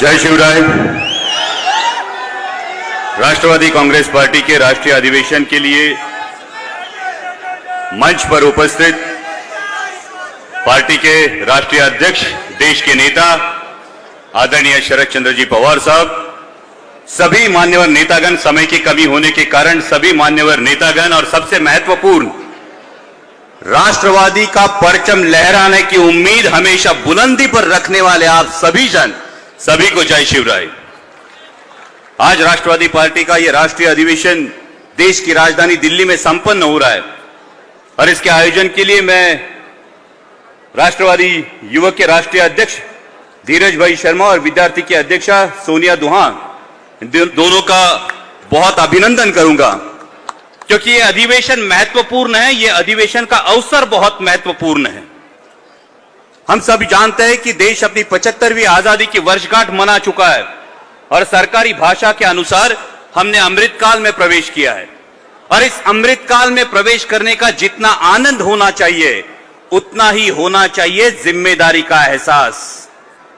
जय शिवराय। राष्ट्रवादी कांग्रेस पार्टी के राष्ट्रीय अधिवेशन के लिए मंच पर उपस्थित पार्टी के राष्ट्रीय अध्यक्ष, देश के नेता आदरणीय शरद चंद्र जी पवार साहब, सभी मान्यवर नेतागण, समय की कमी होने के कारण सभी मान्यवर नेतागण और सबसे महत्वपूर्ण राष्ट्रवादी का परचम लहराने की उम्मीद हमेशा बुलंदी पर रखने वाले आप सभी जन, सभी को जय शिवराय। आज राष्ट्रवादी पार्टी का यह राष्ट्रीय अधिवेशन देश की राजधानी दिल्ली में संपन्न हो रहा है और इसके आयोजन के लिए मैं राष्ट्रवादी युवक के राष्ट्रीय अध्यक्ष धीरज भाई शर्मा और विद्यार्थी की अध्यक्षा सोनिया दुहान, दोनों का बहुत अभिनंदन करूंगा, क्योंकि यह अधिवेशन महत्वपूर्ण है। यह अधिवेशन का अवसर बहुत महत्वपूर्ण है। हम सभी जानते हैं कि देश अपनी 75वीं आजादी की वर्षगांठ मना चुका है और सरकारी भाषा के अनुसार हमने अमृतकाल में प्रवेश किया है और इस अमृतकाल में प्रवेश करने का जितना आनंद होना चाहिए उतना ही होना चाहिए जिम्मेदारी का एहसास।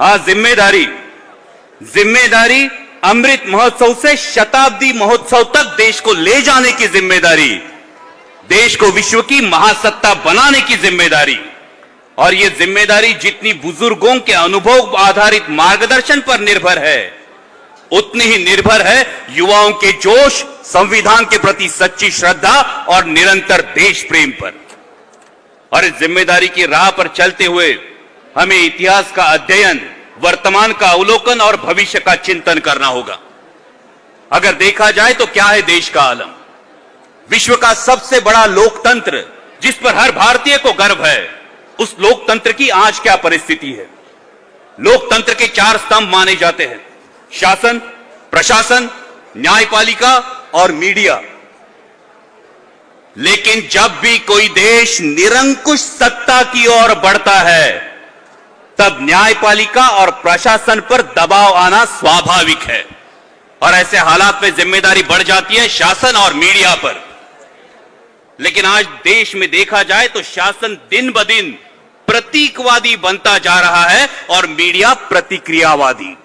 हाँ, जिम्मेदारी अमृत महोत्सव से शताब्दी महोत्सव तक देश को ले जाने की जिम्मेदारी, देश को विश्व की महासत्ता बनाने की जिम्मेदारी, और यह जिम्मेदारी जितनी बुजुर्गों के अनुभव आधारित मार्गदर्शन पर निर्भर है उतनी ही निर्भर है युवाओं के जोश, संविधान के प्रति सच्ची श्रद्धा और निरंतर देश प्रेम पर। और इस जिम्मेदारी की राह पर चलते हुए हमें इतिहास का अध्ययन, वर्तमान का अवलोकन और भविष्य का चिंतन करना होगा। अगर देखा जाए तो क्या है देश का आलम? विश्व का सबसे बड़ा लोकतंत्र जिस पर हर भारतीय को गर्व है, उस लोकतंत्र की आज क्या परिस्थिति है? लोकतंत्र के 4 स्तंभ माने जाते हैं: शासन, प्रशासन, न्यायपालिका और मीडिया। लेकिन जब भी कोई देश निरंकुश सत्ता की ओर बढ़ता है तब न्यायपालिका और प्रशासन पर दबाव आना स्वाभाविक है और ऐसे हालात में जिम्मेदारी बढ़ जाती है शासन और मीडिया पर। लेकिन आज देश में देखा जाए तो शासन दिन ब दिन प्रतीकवादी बनता जा रहा है और मीडिया प्रतिक्रियावादी।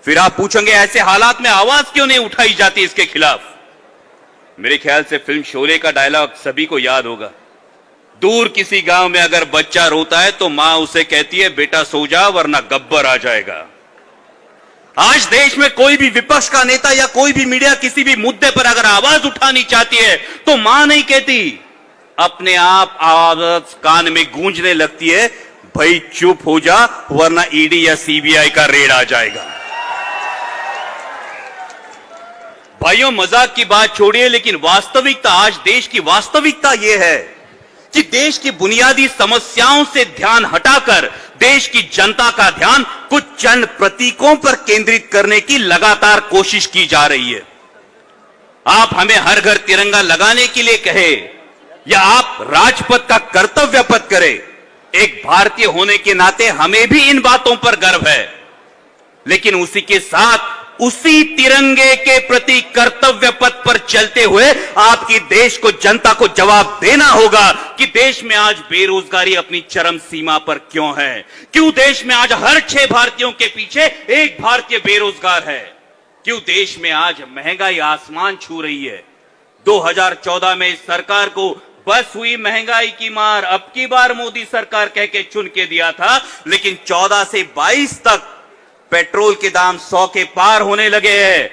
फिर आप पूछेंगे ऐसे हालात में आवाज क्यों नहीं उठाई जाती इसके खिलाफ? मेरे ख्याल से फिल्म शोले का डायलॉग सभी को याद होगा। दूर किसी गांव में अगर बच्चा रोता है तो मां उसे कहती है, बेटा सो जा वरना गब्बर आ जाएगा। आज देश में कोई भी विपक्ष का नेता या कोई भी मीडिया किसी भी मुद्दे पर अगर आवाज उठानी चाहती है तो मां नहीं कहती, अपने आप आवाज कान में गूंजने लगती है, भाई चुप हो जा वरना ईडी या सीबीआई का रेड आ जाएगा। भाइयों, मजाक की बात छोड़िए, लेकिन वास्तविकता, आज देश की वास्तविकता यह है कि देश की बुनियादी समस्याओं से ध्यान हटाकर देश की जनता का ध्यान कुछ चंद प्रतीकों पर केंद्रित करने की लगातार कोशिश की जा रही है। आप हमें हर घर तिरंगा लगाने के लिए कहे या आप राजपथ का कर्तव्य पथ करें, एक भारतीय होने के नाते हमें भी इन बातों पर गर्व है। लेकिन उसी के साथ उसी तिरंगे के प्रति कर्तव्य पथ पर चलते हुए आपकी देश को, जनता को जवाब देना होगा कि देश में आज बेरोजगारी अपनी चरम सीमा पर क्यों है, क्यों देश में आज हर 6 भारतीयों के पीछे एक भारतीय बेरोजगार है, क्यों देश में आज महंगाई आसमान छू रही है। 2014 में इस सरकार को बस हुई महंगाई की मार, अब की बार मोदी सरकार कह के चुन के दिया था, लेकिन 14 से 22 तक पेट्रोल के दाम 100 के पार होने लगे हैं।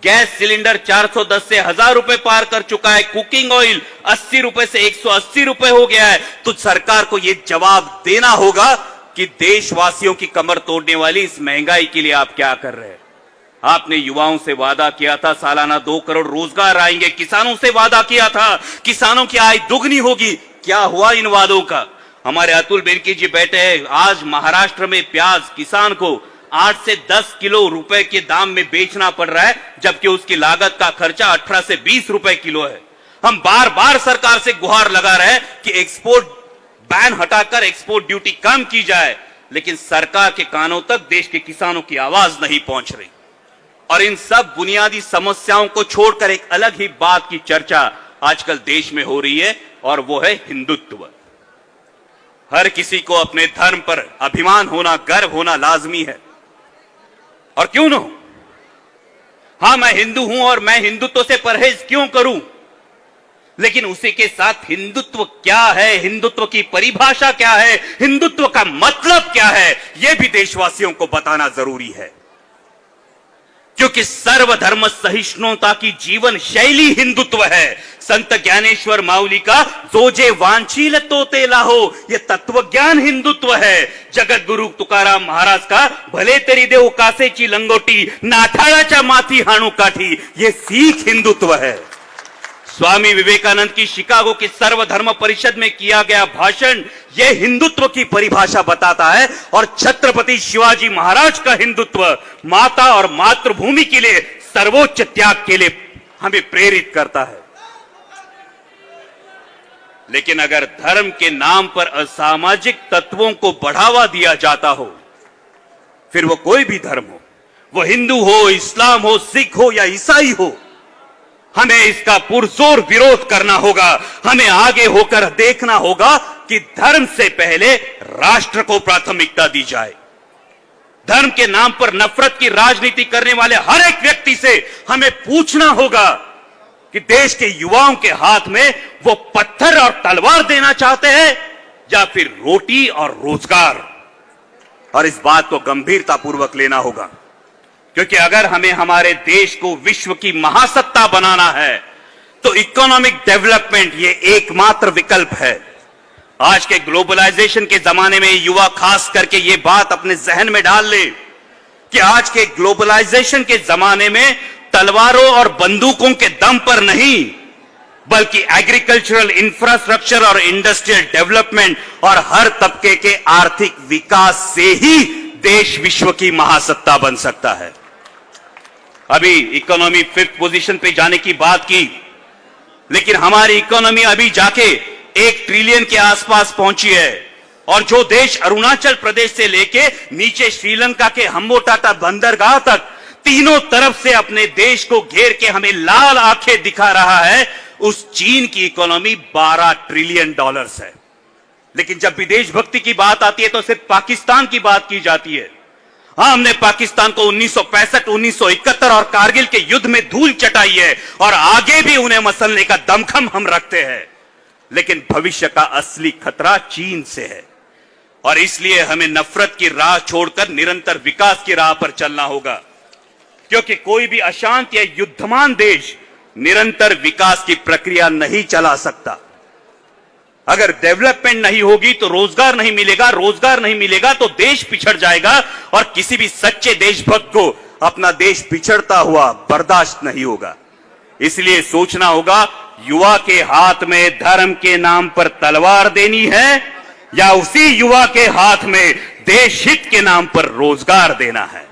गैस सिलेंडर 410 से 1000 रुपए पार कर चुका है। कुकिंग ऑयल 80 रुपए से 180 रुपए हो गया है। तो सरकार को यह जवाब देना होगा कि देशवासियों की कमर तोड़ने वाली इस महंगाई के लिए आप क्या कर रहे हैं। आपने युवाओं से वादा किया था सालाना 2 करोड़ रोजगार आएंगे, किसानों से वादा किया था किसानों की आय दुगनी होगी। क्या हुआ इन वादों का? हमारे अतुल बेनकी जी बैठे हैं, आज महाराष्ट्र में प्याज किसान को 8 से 10 किलो रुपए के दाम में बेचना पड़ रहा है, जबकि उसकी लागत का खर्चा 18 से 20 रुपए किलो है। हम बार बार सरकार से गुहार लगा रहे हैं कि एक्सपोर्ट बैन हटाकर एक्सपोर्ट ड्यूटी कम की जाए, लेकिन सरकार के कानों तक देश के किसानों की आवाज नहीं पहुंच रही। और इन सब बुनियादी समस्याओं को छोड़कर एक अलग ही बात की चर्चा आजकल देश में हो रही है और वो है हिंदुत्व। हर किसी को अपने धर्म पर अभिमान होना, गर्व होना लाजमी है। और क्यों ना हो? हां, मैं हिंदू हूं और मैं हिंदुत्व से परहेज क्यों करूं, लेकिन उसी के साथ हिंदुत्व क्या है, हिंदुत्व की परिभाषा क्या है, हिंदुत्व का मतलब क्या है, यह भी देशवासियों को बताना जरूरी है। क्योंकि सर्वधर्म सहिष्णुता की जीवन शैली हिंदुत्व है। संत ज्ञानेश्वर माऊली का जोजे वांछील तोते लाहो, यह तत्वज्ञान हिंदुत्व है। जगत गुरु तुकाराम महाराज का भले तेरी देव कासेची लंगोटी, नाठाळाच्या माथी हाणू काठी, यह सीख हिंदुत्व है। स्वामी विवेकानंद की शिकागो की सर्वधर्म परिषद में किया गया भाषण यह हिंदुत्व की परिभाषा बताता है। और छत्रपति शिवाजी महाराज का हिंदुत्व माता और मातृभूमि के लिए सर्वोच्च त्याग के लिए हमें प्रेरित करता है। लेकिन अगर धर्म के नाम पर असामाजिक तत्वों को बढ़ावा दिया जाता हो, फिर वो कोई भी धर्म हो, वो हिंदू हो, इस्लाम हो, सिख हो या ईसाई हो, हमें इसका पुरजोर विरोध करना होगा। हमें आगे होकर देखना होगा कि धर्म से पहले राष्ट्र को प्राथमिकता दी जाए। धर्म के नाम पर नफरत की राजनीति करने वाले हर एक व्यक्ति से हमें पूछना होगा कि देश के युवाओं के हाथ में वो पत्थर और तलवार देना चाहते हैं या फिर रोटी और रोजगार। और इस बात को गंभीरतापूर्वक लेना होगा, क्योंकि अगर हमें हमारे देश को विश्व की महासत्ता बनाना है तो इकोनॉमिक डेवलपमेंट ये एकमात्र विकल्प है। आज के ग्लोबलाइजेशन के जमाने में युवा खास करके ये बात अपने जहन में डाल ले कि आज के ग्लोबलाइजेशन के जमाने में तलवारों और बंदूकों के दम पर नहीं, बल्कि एग्रीकल्चरल इंफ्रास्ट्रक्चर और इंडस्ट्रियल डेवलपमेंट और हर तबके के आर्थिक विकास से ही देश विश्व की महासत्ता बन सकता है। अभी इकोनॉमी 5th पोजीशन पे जाने की बात की, लेकिन हमारी इकोनॉमी अभी जाके 1 ट्रिलियन के आसपास पहुंची है। और जो देश अरुणाचल प्रदेश से लेके नीचे श्रीलंका के हम्बोटाटा बंदरगाह तक तीनों तरफ से अपने देश को घेर के हमें लाल आंखें दिखा रहा है, उस चीन की इकोनॉमी $12 ट्रिलियन है। लेकिन जब भी देशभक्ति की बात आती है तो सिर्फ पाकिस्तान की बात की जाती है। हां, हमने पाकिस्तान को 1965, 1971 और कारगिल के युद्ध में धूल चटाई है और आगे भी उन्हें मसलने का दमखम हम रखते हैं। लेकिन भविष्य का असली खतरा चीन से है और इसलिए हमें नफरत की राह छोड़कर निरंतर विकास की राह पर चलना होगा, क्योंकि कोई भी अशांत या युद्धमान देश निरंतर विकास की प्रक्रिया नहीं चला सकता। अगर डेवलपमेंट नहीं होगी तो रोजगार नहीं मिलेगा, रोजगार नहीं मिलेगा तो देश पिछड़ जाएगा और किसी भी सच्चे देशभक्त को अपना देश पिछड़ता हुआ बर्दाश्त नहीं होगा। इसलिए सोचना होगा, युवा के हाथ में धर्म के नाम पर तलवार देनी है या उसी युवा के हाथ में देश हित के नाम पर रोजगार देना है।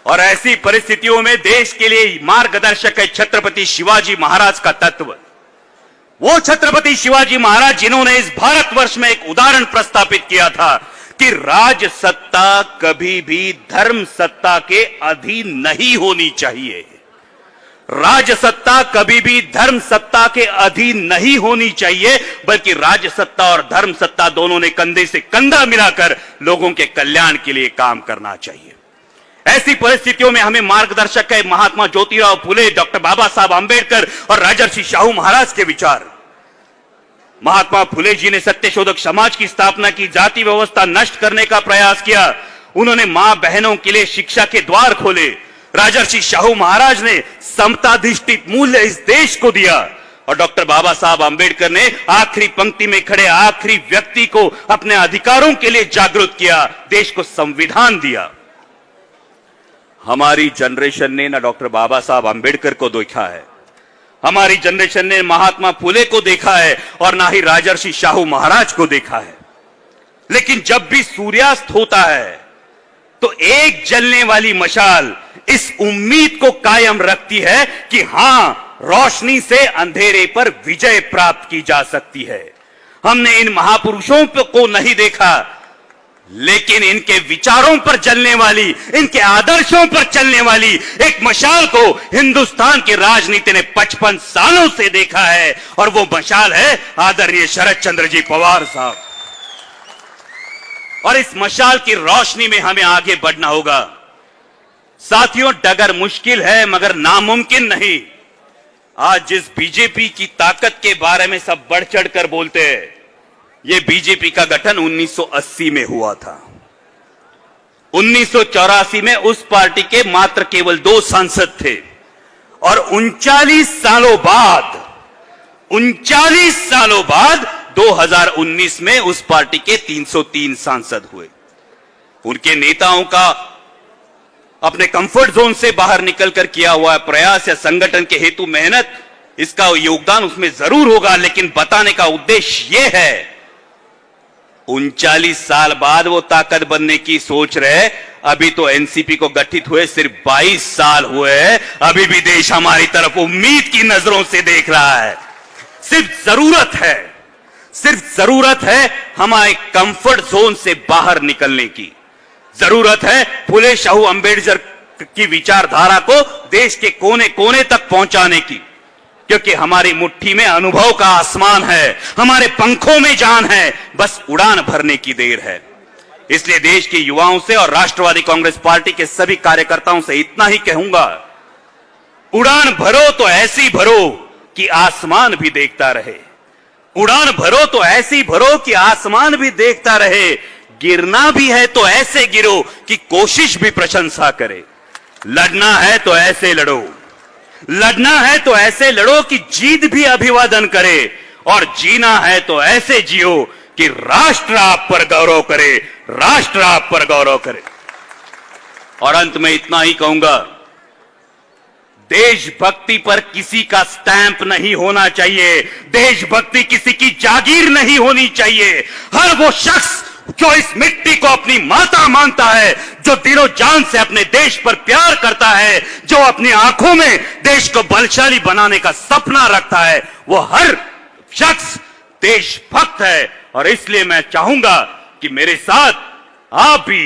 और ऐसी परिस्थितियों में देश के लिए मार्गदर्शक है छत्रपति शिवाजी महाराज का तत्व। वो छत्रपति शिवाजी महाराज जिन्होंने इस भारतवर्ष में एक उदाहरण प्रस्तापित किया था कि राज सत्ता कभी भी धर्म सत्ता के अधीन नहीं होनी चाहिए। राज सत्ता कभी भी धर्म सत्ता के अधीन नहीं होनी चाहिए, बल्कि राज सत्ता और धर्म सत्ता दोनों ने कंधे से कंधा मिलाकर लोगों के कल्याण के लिए काम करना चाहिए। ऐसी परिस्थितियों में हमें मार्गदर्शक है महात्मा ज्योतिराव फुले, डॉक्टर बाबा साहब आंबेडकर और राजर्षि शाहू महाराज के विचार। महात्मा फुले जी ने सत्यशोधक समाज की स्थापना की, जाति व्यवस्था नष्ट करने का प्रयास किया। उन्होंने मां बहनों के लिए शिक्षा के द्वार खोले। राजर्षि शाहू महाराज ने समताधिष्ठित मूल्य इस देश को दिया और डॉक्टर बाबा साहब आंबेडकर ने आखिरी पंक्ति में खड़े आखिरी व्यक्ति को अपने अधिकारों के लिए जागरूक किया, देश को संविधान दिया। हमारी जनरेशन ने ना डॉक्टर बाबा साहब आंबेडकर को देखा है, हमारी जनरेशन ने महात्मा फुले को देखा है और ना ही राजर्षि शाहू महाराज को देखा है। लेकिन जब भी सूर्यास्त होता है तो एक जलने वाली मशाल इस उम्मीद को कायम रखती है कि हां, रोशनी से अंधेरे पर विजय प्राप्त की जा सकती है। हमने इन महापुरुषों को नहीं देखा, लेकिन इनके विचारों पर जलने वाली, इनके आदर्शों पर चलने वाली एक मशाल को हिंदुस्तान की राजनीति ने 55 सालों से देखा है और वो मशाल है आदरणीय शरद चंद्र जी पवार साहब। और इस मशाल की रोशनी में हमें आगे बढ़ना होगा। साथियों, डगर मुश्किल है मगर नामुमकिन नहीं। आज जिस बीजेपी की ताकत के बारे में सब बढ़ चढ़कर बोलते हैं, यह बीजेपी का गठन 1980 में हुआ था। 1984 में उस पार्टी के मात्र केवल 2 सांसद थे और 39 सालों बाद 2019 में उस पार्टी के 303 सांसद हुए। उनके नेताओं का अपने कंफर्ट जोन से बाहर निकलकर किया हुआ प्रयास या संगठन के हेतु मेहनत, इसका योगदान उसमें जरूर होगा, लेकिन बताने का उद्देश्य यह है 39 साल बाद वो ताकत बनने की सोच रहे। अभी तो एनसीपी को गठित हुए सिर्फ 22 साल हुए हैं, अभी भी देश हमारी तरफ उम्मीद की नजरों से देख रहा है। सिर्फ जरूरत है हमारे कंफर्ट जोन से बाहर निकलने की। जरूरत है फुले शाहू अंबेडकर की विचारधारा को देश के कोने कोने तक पहुंचाने की, क्योंकि हमारी मुट्ठी में अनुभव का आसमान है, हमारे पंखों में जान है, बस उड़ान भरने की देर है। इसलिए देश के युवाओं से और राष्ट्रवादी कांग्रेस पार्टी के सभी कार्यकर्ताओं से इतना ही कहूंगा, उड़ान भरो तो ऐसी भरो कि आसमान भी देखता रहे। उड़ान भरो तो ऐसी भरो कि आसमान भी देखता रहे। गिरना भी है तो ऐसे गिरो कि कोशिश भी प्रशंसा करे। लड़ना है तो ऐसे लड़ो कि जीत भी अभिवादन करे, और जीना है तो ऐसे जियो कि राष्ट्र आप पर गौरव करे। और अंत में इतना ही कहूंगा, देशभक्ति पर किसी का स्टैंप नहीं होना चाहिए, देशभक्ति किसी की जागीर नहीं होनी चाहिए। हर वो शख्स जो इस मिट्टी को अपनी माता मानता है, जो दिलो जान से अपने देश पर प्यार करता है, जो अपनी आंखों में देश को बलशाली बनाने का सपना रखता है, वो हर शख्स देशभक्त है। और इसलिए मैं चाहूंगा कि मेरे साथ आप भी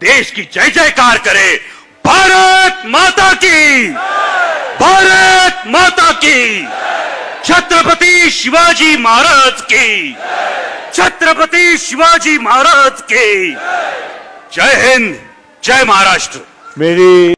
देश की जय जयकार करें। भारत माता की, भारत माता की, छत्रपति शिवाजी महाराज की, छत्रपति शिवाजी महाराज की। जय हिंद, जय महाराष्ट्र। मेरी